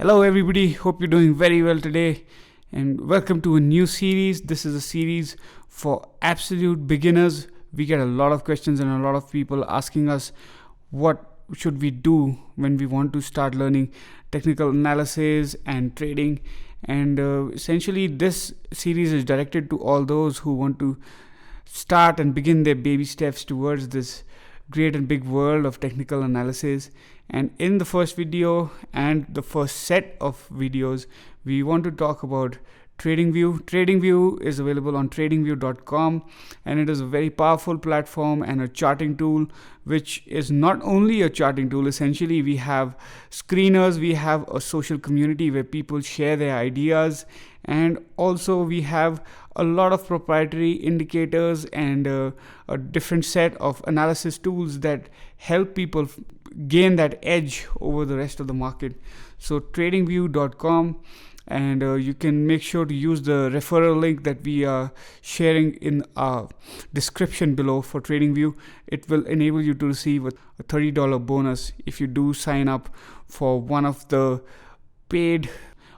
Hello everybody, hope you're doing very well today and welcome to a new series. This is a series for absolute beginners. We get a lot of questions and a lot of people asking us what should we do when we want to start learning technical analysis and trading, and essentially this series is directed to all those who want to start and begin their baby steps towards this great and big world of technical analysis. And in the first video and the first set of videos, we want to talk about Tradingview. Tradingview is available on tradingview.com, and it is a very powerful platform and a charting tool, which is not only a charting tool. Essentially, we have screeners, we have a social community where people share their ideas, and also we have a lot of proprietary indicators and a different set of analysis tools that help people gain that edge over the rest of the market. So tradingview.com, and you can make sure to use the referral link that we are sharing in our description below for TradingView. It will enable you to receive a $30 bonus if you do sign up for one of the paid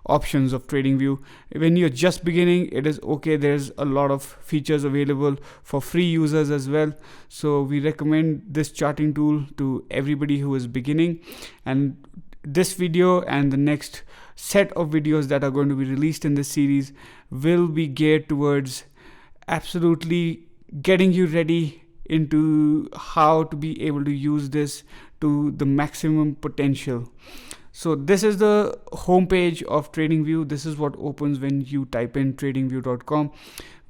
options of TradingView. When you're just beginning, it is okay. There's a lot of features available for free users as well. So we recommend this charting tool to everybody who is beginning. And this video and the next set of videos that are going to be released in this series will be geared towards absolutely getting you ready into how to be able to use this to the maximum potential. So this is the homepage of TradingView. This is what opens when you type in tradingview.com.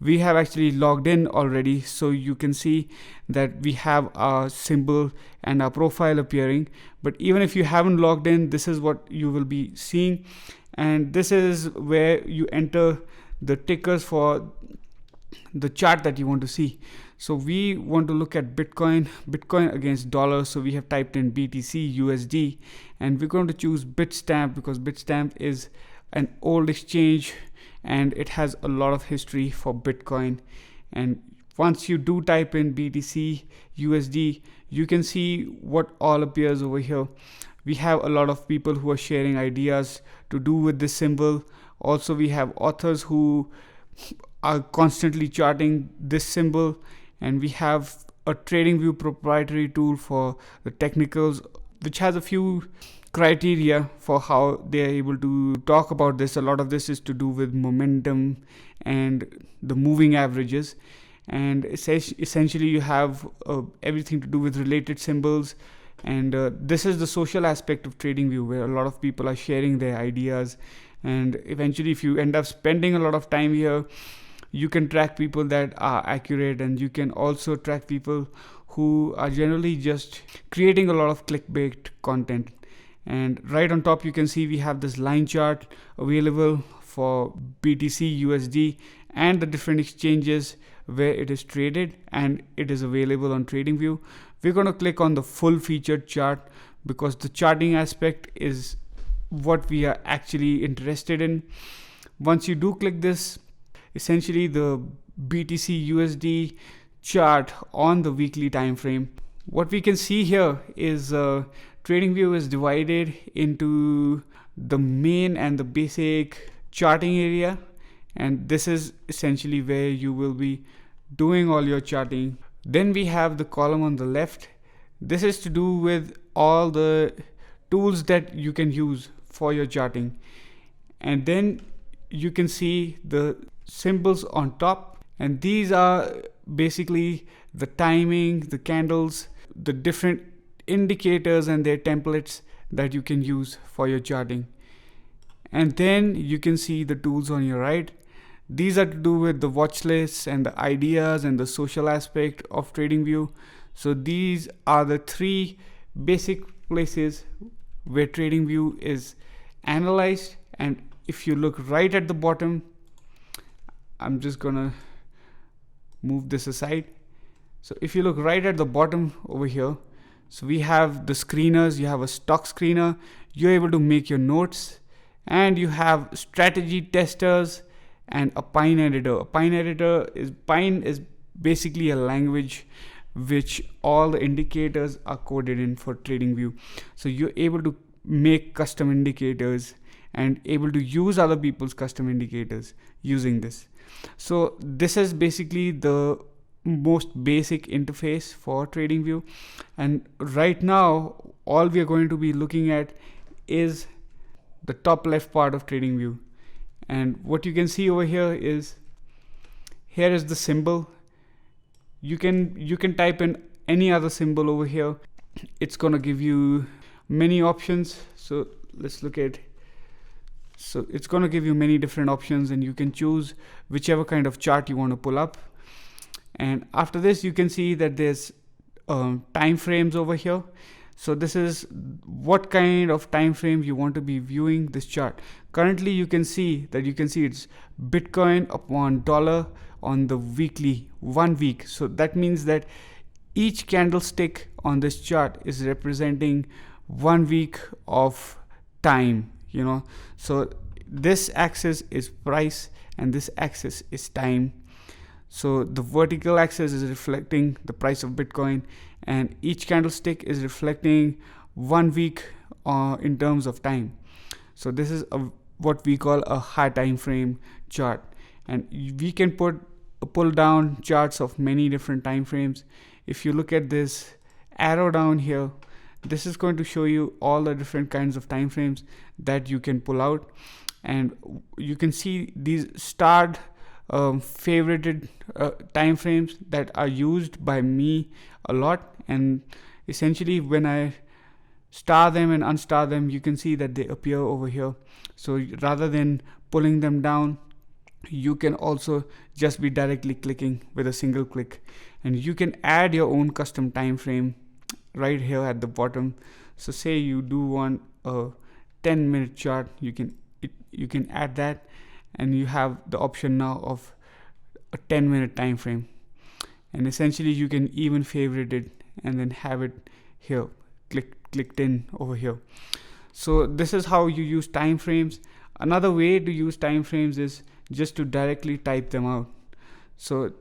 We have actually logged in already, so you can see that we have our symbol and our profile appearing. But even if you haven't logged in, this is what you will be seeing. And this is where you enter the tickers for the chart that you want to see. So we want to look at Bitcoin against dollar. So we have typed in BTC USD, and we're going to choose Bitstamp because Bitstamp is an old exchange and it has a lot of history for Bitcoin. And once you do type in BTC USD, you can see what all appears over here. We have a lot of people who are sharing ideas to do with this symbol. Also, we have authors who are constantly charting this symbol, and we have a TradingView proprietary tool for the technicals, which has a few criteria for how they are able to talk about this. A lot of this is to do with momentum and the moving averages, and essentially you have everything to do with related symbols. And this is the social aspect of TradingView, where a lot of people are sharing their ideas, and eventually if you end up spending a lot of time here, you can track people that are accurate, and you can also track people who are generally just creating a lot of clickbait content. And right on top you can see we have this line chart available for BTC USD and the different exchanges where it is traded, and it is available on TradingView. We're going to click on the full featured chart because the charting aspect is what we are actually interested in. Once you do click this, essentially the BTC USD chart on the weekly time frame, what we can see here is TradingView is divided into the main and the basic charting area, and this is essentially where you will be doing all your charting. Then we have the column on the left. This is to do with all the tools that you can use for your charting, and then you can see the symbols on top, and these are basically the timing, the candles, the different indicators and their templates that you can use for your charting. And then you can see the tools on your right. These are to do with the watch lists and the ideas and the social aspect of TradingView. So these are the three basic places where TradingView is analyzed. And if you look right at the bottom, I'm just gonna move this aside. So if you look right at the bottom over here, so we have the screeners. You have a stock screener, you're able to make your notes, and you have strategy testers and a Pine editor. Pine is basically a language which all the indicators are coded in for TradingView. So you're able to make custom indicators and able to use other people's custom indicators using this. So this is basically the most basic interface for TradingView, and right now all we are going to be looking at is the top left part of TradingView. And what you can see over here is the symbol. You can type in any other symbol over here. It's gonna give you many options. So let's look at, so it's gonna give you many different options, and you can choose whichever kind of chart you want to pull up. And after this, you can see that there's time frames over here. So this is what kind of time frame you want to be viewing this chart. Currently you can see it's Bitcoin upon dollar on the weekly 1 week. So that means that each candlestick on this chart is representing 1 week of time, so this axis is price and this axis is time. So the vertical axis is reflecting the price of Bitcoin, and each candlestick is reflecting 1 week in terms of time. So this is what we call a high time frame chart, and we can pull down charts of many different time frames. If you look at this arrow down here, this is going to show you all the different kinds of time frames that you can pull out, and you can see these starred favorited time frames that are used by me a lot. And essentially when I star them and unstar them, you can see that they appear over here. So rather than pulling them down, you can also just be directly clicking with a single click, and you can add your own custom time frame right here at the bottom. So say you do want a 10-minute chart, you can add that, and you have the option now of a 10-minute time frame, and essentially you can even favorite it and then have it here clicked in over here. So this is how you use time frames. Another way to use time frames is just to directly type them out. So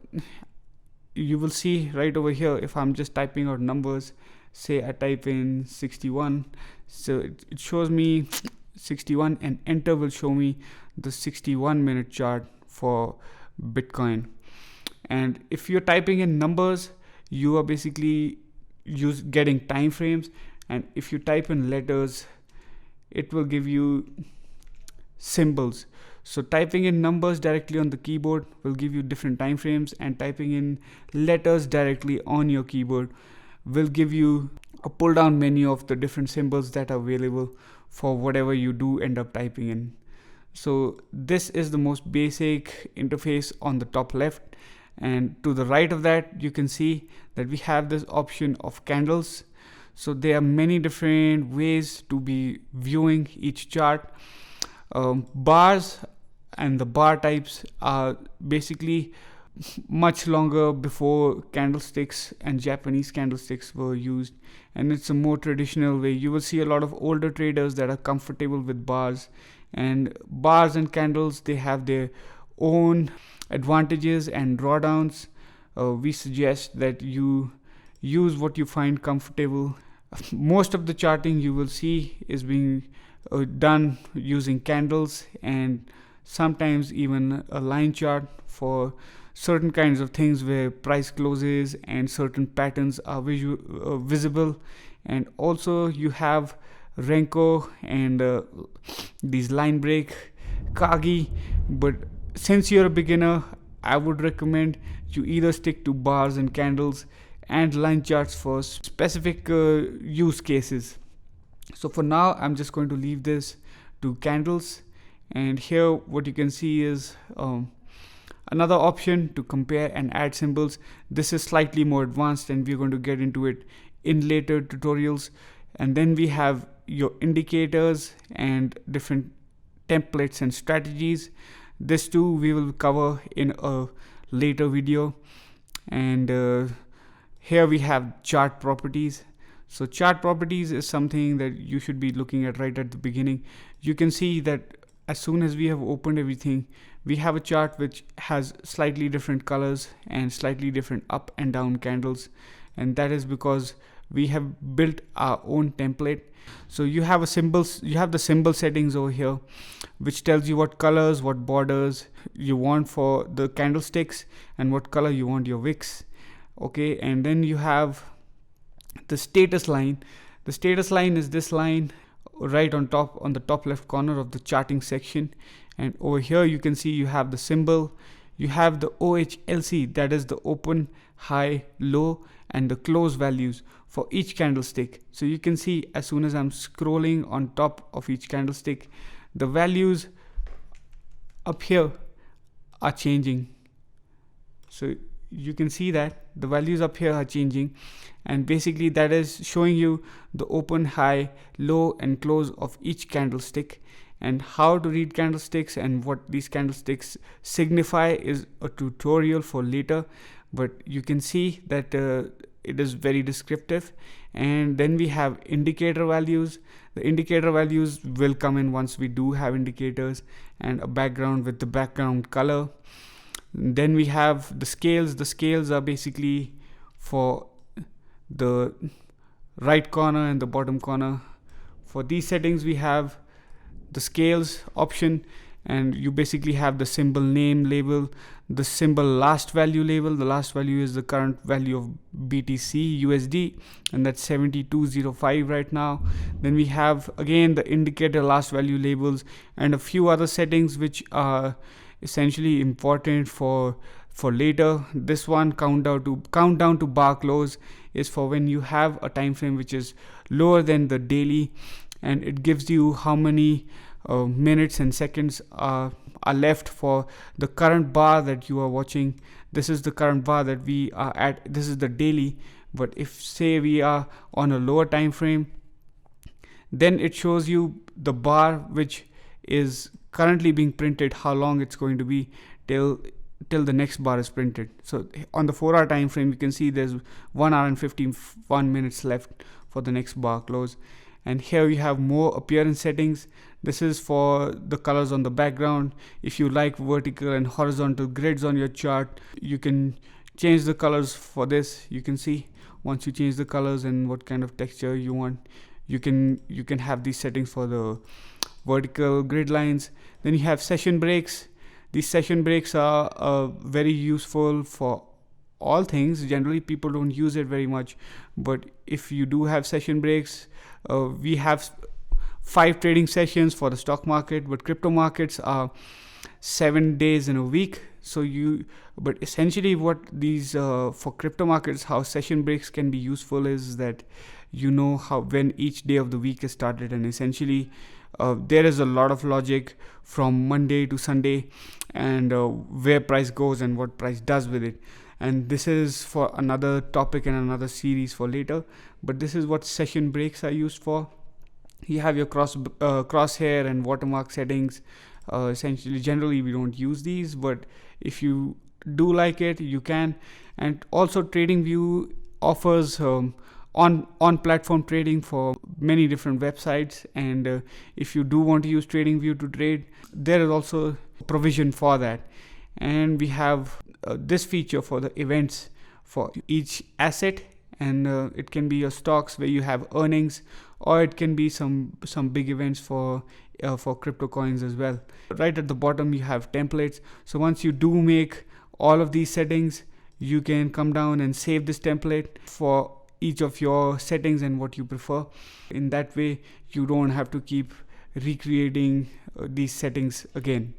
you will see right over here, if I'm just typing out numbers, say I type in 61, so it shows me 61, and enter will show me the 61-minute chart for Bitcoin. And if you're typing in numbers, you are basically getting time frames, and if you type in letters, it will give you symbols. So typing in numbers directly on the keyboard will give you different time frames, and typing in letters directly on your keyboard will give you a pull down menu of the different symbols that are available for whatever you do end up typing in. So this is the most basic interface on the top left, and to the right of that you can see that we have this option of candles. So there are many different ways to be viewing each chart. Bars and the bar types are basically much longer before candlesticks and Japanese candlesticks were used, and it's a more traditional way. You will see a lot of older traders that are comfortable with bars, and bars and candles, they have their own advantages and drawdowns. We suggest that you use what you find comfortable. Most of the charting you will see is being done using candles, and sometimes even a line chart for certain kinds of things where price closes and certain patterns are visible. And also you have Renko and these line break, Kagi. But since you're a beginner, I would recommend you either stick to bars and candles and line charts for specific use cases. So for now, I'm just going to leave this to candles. And here what you can see is another option to compare and add symbols. This is slightly more advanced, and we're going to get into it in later tutorials. And then we have your indicators and different templates and strategies. This too we will cover in a later video. And here we have chart properties. So chart properties is something that you should be looking at right at the beginning. You can see that as soon as we have opened everything, we have a chart which has slightly different colors and slightly different up and down candles, and that is because we have built our own template. So you have the symbol settings over here, which tells you what colors, what borders you want for the candlesticks, and what color you want your wicks. Okay, and then you have the status line. The status line is this line right on the top left corner of the charting section, and over here you can see you have the symbol, you have the OHLC, that is the open, high, low, and the close values for each candlestick. So you can see as soon as I'm scrolling on top of each candlestick, the values up here are changing. So you can see that the values up here are changing, and basically that is showing you the open, high, low, and close of each candlestick. And how to read candlesticks and what these candlesticks signify is a tutorial for later, but you can see that it is very descriptive. And then we have indicator values. The indicator values will come in once we do have indicators, and a background with the background color. Then we have the scales. The scales are basically for the right corner and the bottom corner. For these settings we have the scales option, and you basically have the symbol name label, the symbol last value label. The last value is the current value of BTC USD, and that's 7205 right now. Then we have again the indicator last value labels and a few other settings which are essentially important for later. This one, countdown to bar close, is for when you have a time frame which is lower than the daily, and it gives you how many minutes and seconds are left for the current bar that you are watching. This is the current bar that we are at. This is the daily, but if say we are on a lower time frame, then it shows you the bar which is currently being printed, how long it's going to be till the next bar is printed. So on the 4-hour time frame, you can see there's 1 hour and 51 minutes left for the next bar close. And here we have more appearance settings. This is for the colors on the background. If you like vertical and horizontal grids on your chart, you can change the colors for this. You can see once you change the colors and what kind of texture you want, you can have these settings for the vertical grid lines. Then you have session breaks. These session breaks are very useful for all things. Generally people don't use it very much, but if you do have session breaks, we have 5 trading sessions for the stock market, but crypto markets are 7 days in a week. But essentially what these for crypto markets, how session breaks can be useful is that you know how when each day of the week is started, and essentially there is a lot of logic from Monday to Sunday, and where price goes and what price does with it. And this is for another topic and another series for later, but this is what session breaks are used for. You have your crosshair and watermark settings. Essentially, generally we don't use these, but if you do like it, you can. And also Tradingview offers on platform trading for many different websites, and if you do want to use Tradingview to trade, there is also provision for that. And we have this feature for the events for each asset, and it can be your stocks where you have earnings, or it can be some big events for crypto coins as well. Right at the bottom you have templates. So once you do make all of these settings, you can come down and save this template for each of your settings and what you prefer. In that way you don't have to keep recreating these settings again.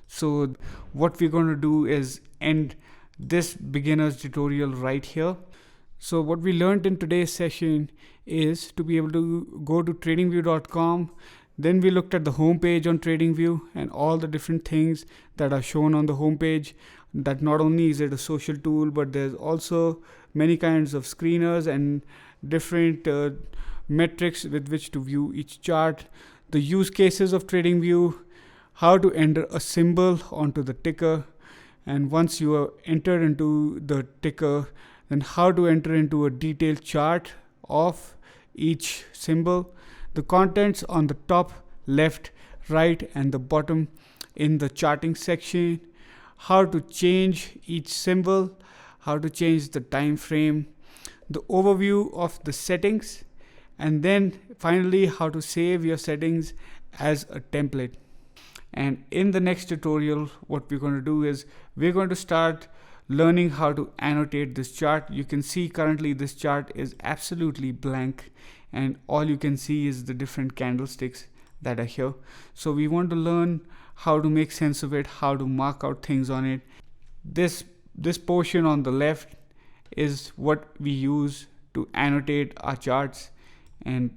So what we're going to do is end this beginner's tutorial right here. So what we learned in today's session is to be able to go to tradingview.com. Then we looked at the home page on Tradingview and all the different things that are shown on the home page. That not only is it a social tool, but there's also many kinds of screeners and different metrics with which to view each chart. The use cases of Tradingview, how to enter a symbol onto the ticker, and once you are entered into the ticker, then how to enter into a detailed chart of each symbol. The contents on the top, left, right, and the bottom in the charting section. How to change each symbol, how to change the time frame, the overview of the settings, and then finally how to save your settings as a template. And in the next tutorial, what we're going to do is we're going to start learning how to annotate this chart. You can see currently this chart is absolutely blank, and all you can see is the different candlesticks that are here. So we want to learn how to make sense of it, how to mark out things on it. This portion on the left is what we use to annotate our charts, and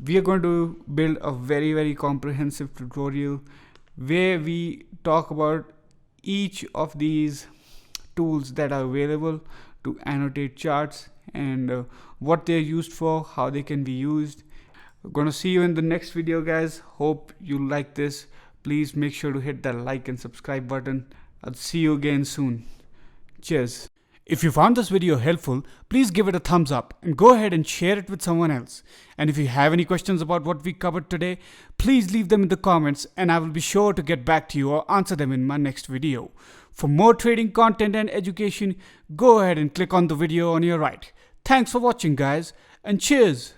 we are going to build a very comprehensive tutorial where we talk about each of these tools that are available to annotate charts, and what they're used for, how they can be used. I'm gonna see you in the next video, guys. Hope you like this. Please make sure to hit that like and subscribe button. I'll see you again soon. Cheers. If you found this video helpful, please give it a thumbs up and go ahead and share it with someone else. And if you have any questions about what we covered today, please leave them in the comments and I will be sure to get back to you or answer them in my next video. For more trading content and education, go ahead and click on the video on your right. Thanks for watching, guys, and cheers.